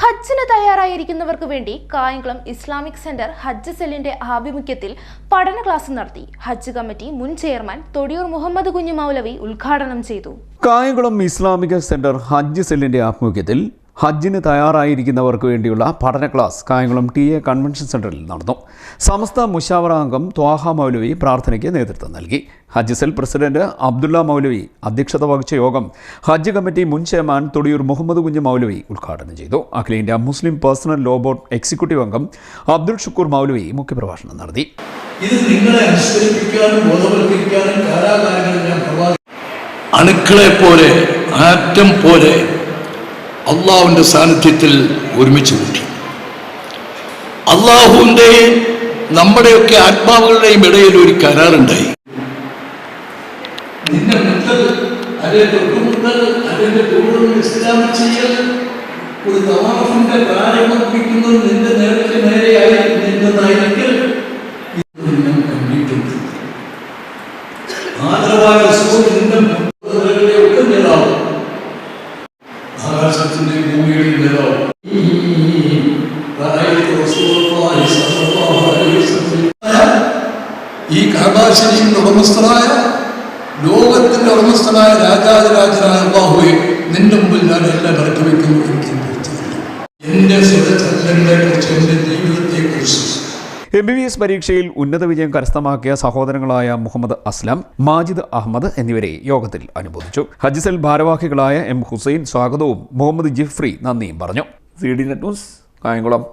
ഹജ്ജിന് തയ്യാറായിരിക്കുന്നവർക്ക് വേണ്ടി Kayamkulam Islamic centre ഹജ്ജ് സെല്ലിന്റെ ആഭിമുഖ്യത്തിൽ പഠന ക്ലാസ് നടത്തി. ഹജ്ജ് കമ്മിറ്റി മുൻ ചെയർമാൻ തൊടിയൂർ മുഹമ്മദ് കുഞ്ഞു മൗലവി ഉദ്ഘാടനം ചെയ്തു. കായംകുളം ഇസ്ലാമിക് സെന്റർ ഹജ്ജ് സെല്ലിന്റെ ആഭിമുഖ്യത്തിൽ ഹജ്ജിന് തയ്യാറായിരിക്കുന്നവർക്ക് വേണ്ടിയുള്ള പഠന ക്ലാസ് കായംകുളം TA കൺവെൻഷൻ സെന്ററിൽ നടന്നു. സമസ്ത മുശാവറ അംഗം ത്വാഹ മൗലവി പ്രാർത്ഥനയ്ക്ക് നേതൃത്വം നൽകി. ഹജ്ജ് സെൽ പ്രസിഡന്റ് അബ്ദുള്ള മൗലവി അധ്യക്ഷത വഹിച്ച യോഗം ഹജ്ജ് കമ്മിറ്റി മുൻ ചെയർമാൻ തൊടിയൂർ മുഹമ്മദ് കുഞ്ഞു മൗലവി ഉദ്ഘാടനം ചെയ്തു. Akhila India Muslim personal law board executive അംഗം അബ്ദുൾ ഷുക്കൂർ മൗലവി മുഖ്യപ്രഭാഷണം നടത്തി. ഇത് നിങ്ങളെ അനുസ്മരിപ്പിക്കാനും ബോധവൽക്കരിക്കാനും കാലാകാലങ്ങളിൽ അണുക്കളെ പോലെ ആറ്റം പോലെ അള്ളാഹുവിൻ്റെ സാന്നിധ്യത്തിൽ ഒരുമിച്ച് കൂട്ടി. അള്ളാഹുവിൻ്റെയും നമ്മുടെയൊക്കെ ആത്മാവുകളുടെയും ഇടയിൽ ഒരു കരാറുണ്ടായി. നിന്റെ മുട്ടൽ അതിന്റെ തൊട്ടുമുട്ടൽ അതിന്റെ ചെയ്യൽ ഒരു തവാഫിന്റെ പ്രാരംഭിക്കുന്നത് നിന്റെ നേരത്തെ നേരെയായി നിന്നതായിരിക്കും. കണ്ടിട്ടുണ്ട് ആദരവായ നിന്റെ ഒക്കെ നേതാവ് ആകാശത്തിന്റെ ഭൂമിയുടെ നേതാവ് ഈ കഅബാശരീഫിന്റെ ഉടമസ്ഥനായ ലോകത്തിന്റെ ഉടമസ്ഥനായ രാജാതിരാജനായ അല്ലാഹുവേ, നിന്റെ മുമ്പിൽ ഞാൻ എല്ലാം ഇറക്കി വയ്ക്കുന്നു. എന്റെ സ്വരചലനങ്ങളെ കുറിച്ച് എന്റെ ജീവിതത്തെ കുറിച്ച് MBBS പരീക്ഷയിൽ ഉന്നത വിജയം കരസ്ഥമാക്കിയ സഹോദരങ്ങളായ മുഹമ്മദ് അസ്ലം, മാജിദ് അഹമ്മദ് എന്നിവരെ യോഗത്തിൽ അനുമോദിച്ചു. ഹജ്ജ് സെൽ ഭാരവാഹികളായ M. ഹുസൈൻ സ്വാഗതവും മുഹമ്മദ് ജിഫ്രി നന്ദിയും പറഞ്ഞു. CD net news, Kayamkulam.